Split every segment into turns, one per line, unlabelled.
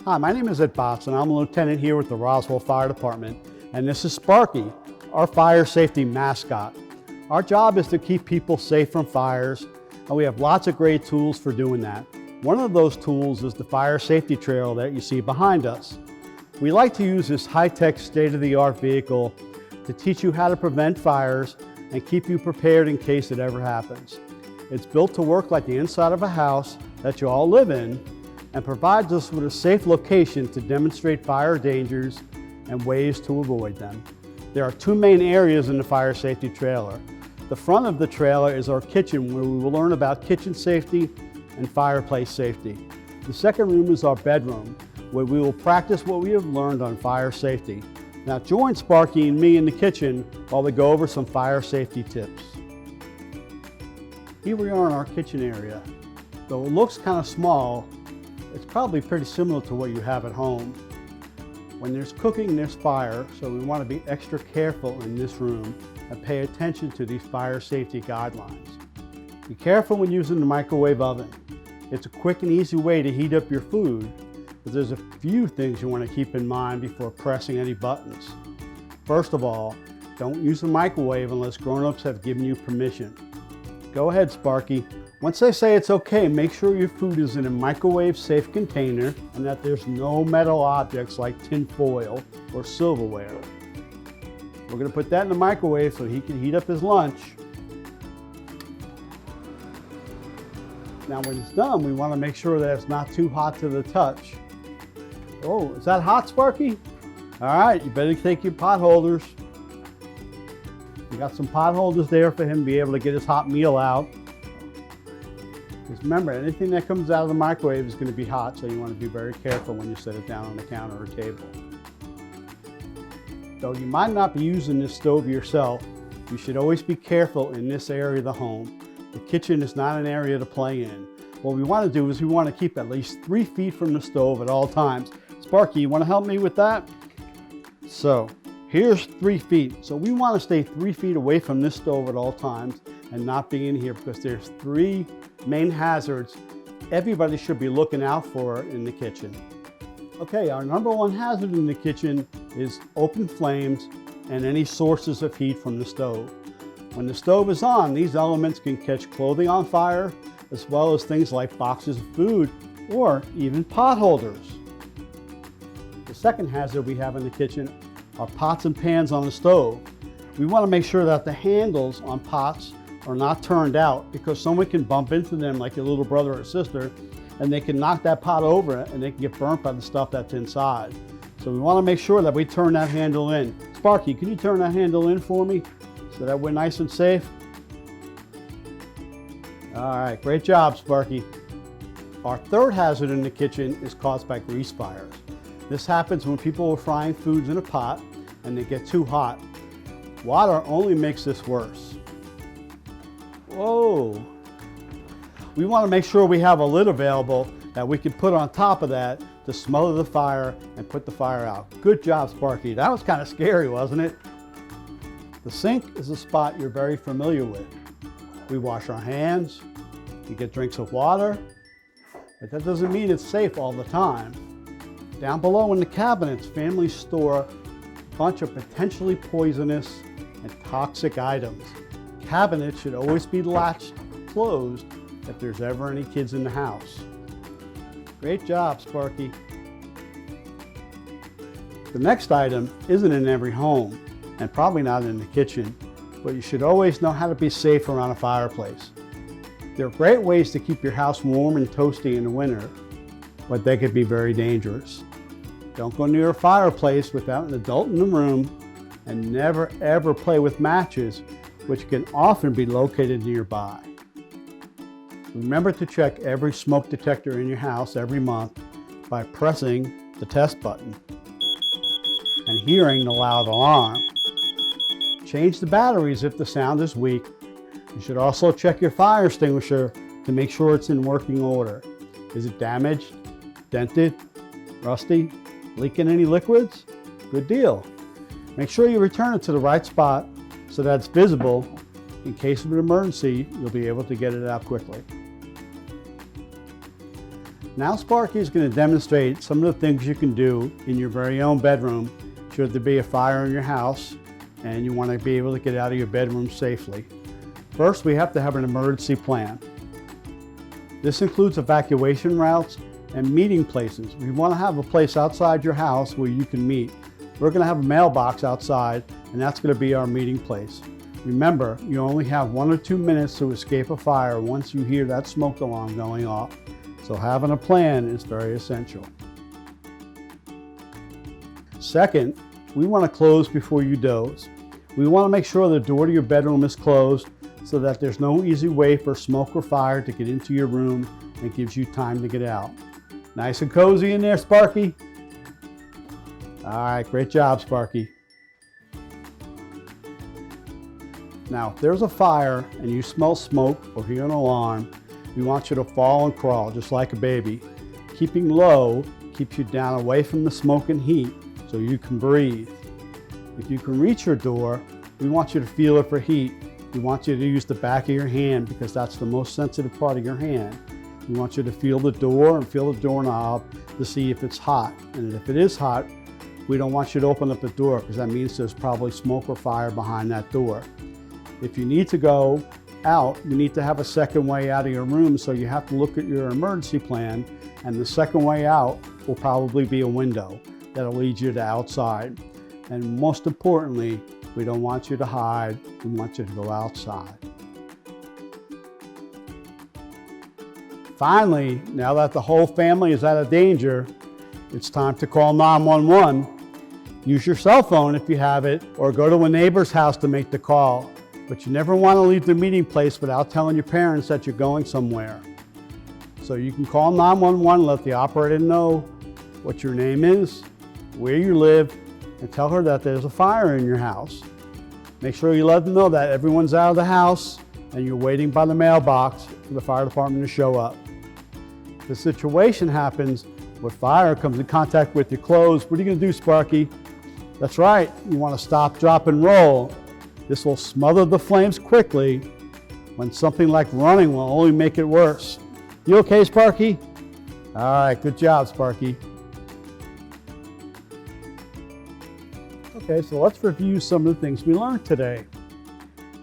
Hi, my name is Ed Potts and I'm a lieutenant here with the Roswell Fire Department, and this is Sparky, our fire safety mascot. Our job is to keep people safe from fires, and we have lots of great tools for doing that. One of those tools is the fire safety trail that you see behind us. We like to use this high-tech, state-of-the-art vehicle to teach you how to prevent fires and keep you prepared in case it ever happens. It's built to work like the inside of a house that you all live in, and provides us with a safe location to demonstrate fire dangers and ways to avoid them. There are two main areas in the fire safety trailer. The front of the trailer is our kitchen, where we will learn about kitchen safety and fireplace safety. The second room is our bedroom, where we will practice what we have learned on fire safety. Now join Sparky and me in the kitchen while we go over some fire safety tips. Here we are in our kitchen area. Though it looks kind of small, it's probably pretty similar to what you have at home. When there's cooking, there's fire, so we want to be extra careful in this room and pay attention to these fire safety guidelines. Be careful when using the microwave oven. It's a quick and easy way to heat up your food, but there's a few things you want to keep in mind before pressing any buttons. First of all, don't use the microwave unless grown-ups have given you permission. Go ahead, Sparky. Once they say it's okay, make sure your food is in a microwave-safe container and that there's no metal objects like tin foil or silverware. We're going to put that in the microwave so he can heat up his lunch. Now when it's done, we want to make sure that it's not too hot to the touch. Oh, is that hot, Sparky? All right, you better take your pot holders. We got some pot holders there for him to be able to get his hot meal out. Just remember, anything that comes out of the microwave is going to be hot, so you want to be very careful when you set it down on the counter or table. Though you might not be using this stove yourself, you should always be careful in this area of the home. The kitchen is not an area to play in. What we want to do is we want to keep at least 3 feet from the stove at all times. Sparky, you want to help me with that? So, here's 3 feet. So we want to stay 3 feet away from this stove at all times and not be in here, because there's 3 main hazards everybody should be looking out for in the kitchen. Okay, our number one hazard in the kitchen is open flames and any sources of heat from the stove. When the stove is on, these elements can catch clothing on fire, as well as things like boxes of food or even pot holders. The second hazard we have in the kitchen are pots and pans on the stove. We want to make sure that the handles on pots are not turned out, because someone can bump into them, like your little brother or sister, and they can knock that pot over and they can get burnt by the stuff that's inside. So we want to make sure that we turn that handle in. Sparky, can you turn that handle in for me so that we're nice and safe? All right, great job, Sparky. Our third hazard in the kitchen is caused by grease fires. This happens when people are frying foods in a pot and they get too hot. Water only makes this worse. Whoa! We want to make sure we have a lid available that we can put on top of that to smother the fire and put the fire out. Good job, Sparky. That was kind of scary, wasn't it? The sink is a spot you're very familiar with. We wash our hands, we get drinks of water, but that doesn't mean it's safe all the time. Down below in the cabinets, families store a bunch of potentially poisonous and toxic items. Cabinets should always be latched closed if there's ever any kids in the house. Great job, Sparky. The next item isn't in every home, and probably not in the kitchen, but you should always know how to be safe around a fireplace. There are great ways to keep your house warm and toasty in the winter, but they could be very dangerous. Don't go near a fireplace without an adult in the room, and never ever play with matches, which can often be located nearby. Remember to check every smoke detector in your house every month by pressing the test button and hearing the loud alarm. Change the batteries if the sound is weak. You should also check your fire extinguisher to make sure it's in working order. Is it damaged, dented, rusty, leaking any liquids? Good deal. Make sure you return it to the right spot so that it's visible. In case of an emergency, you'll be able to get it out quickly. Now Sparky is going to demonstrate some of the things you can do in your very own bedroom should there be a fire in your house and you want to be able to get out of your bedroom safely. First, we have to have an emergency plan. This includes evacuation routes and meeting places. We want to have a place outside your house where you can meet. We're going to have a mailbox outside, and that's going to be our meeting place. Remember, you only have 1 or 2 minutes to escape a fire once you hear that smoke alarm going off. So having a plan is very essential. Second, we want to close before you doze. We want to make sure the door to your bedroom is closed so that there's no easy way for smoke or fire to get into your room and gives you time to get out. Nice and cozy in there, Sparky? All right, great job, Sparky. Now, if there's a fire and you smell smoke or hear an alarm, we want you to fall and crawl just like a baby. Keeping low keeps you down away from the smoke and heat so you can breathe. If you can reach your door, we want you to feel it for heat. We want you to use the back of your hand because that's the most sensitive part of your hand. We want you to feel the door and feel the doorknob to see if it's hot. And if it is hot, we don't want you to open up the door because that means there's probably smoke or fire behind that door. If you need to go out, you need to have a second way out of your room, so you have to look at your emergency plan, and the second way out will probably be a window that'll lead you to outside. And most importantly, we don't want you to hide, we want you to go outside. Finally, now that the whole family is out of danger, it's time to call 911. Use your cell phone if you have it, or go to a neighbor's house to make the call. But you never want to leave the meeting place without telling your parents that you're going somewhere. So you can call 911, let the operator know what your name is, where you live, and tell her that there's a fire in your house. Make sure you let them know that everyone's out of the house and you're waiting by the mailbox for the fire department to show up. If the situation happens where fire comes in contact with your clothes, what are you going to do, Sparky? That's right, you want to stop, drop, and roll. This will smother the flames quickly, when something like running will only make it worse. You okay, Sparky? All right, good job, Sparky. Okay, so let's review some of the things we learned today.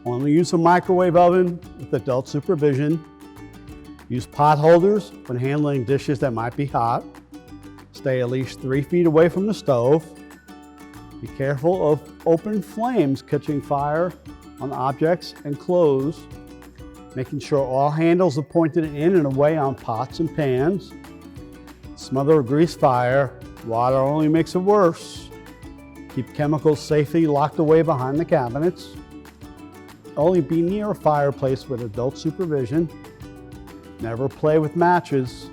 Only use a microwave oven with adult supervision. Use pot holders when handling dishes that might be hot. Stay at least 3 feet away from the stove. Be careful of open flames catching fire on objects and clothes. Making sure all handles are pointed in and away on pots and pans. Smother or grease fire. Water only makes it worse. Keep chemicals safely locked away behind the cabinets. Only be near a fireplace with adult supervision. Never play with matches.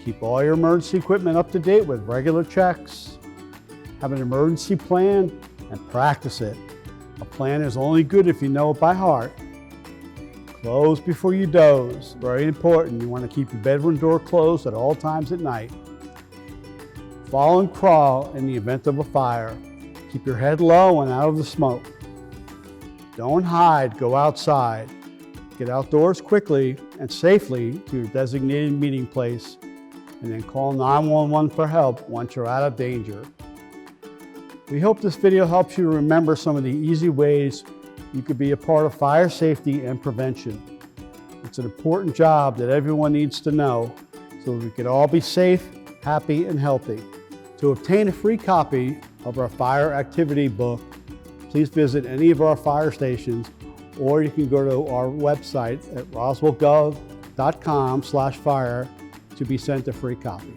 Keep all your emergency equipment up to date with regular checks. Have an emergency plan and practice it. A plan is only good if you know it by heart. Close before you doze. Very important. You want to keep your bedroom door closed at all times at night. Fall and crawl in the event of a fire. Keep your head low and out of the smoke. Don't hide, go outside. Get outdoors quickly and safely to your designated meeting place, and then call 911 for help once you're out of danger. We hope this video helps you remember some of the easy ways you could be a part of fire safety and prevention. It's an important job that everyone needs to know so we can all be safe, happy, and healthy. To obtain a free copy of our fire activity book, please visit any of our fire stations, or you can go to our website at roswellgov.com/fire to be sent a free copy.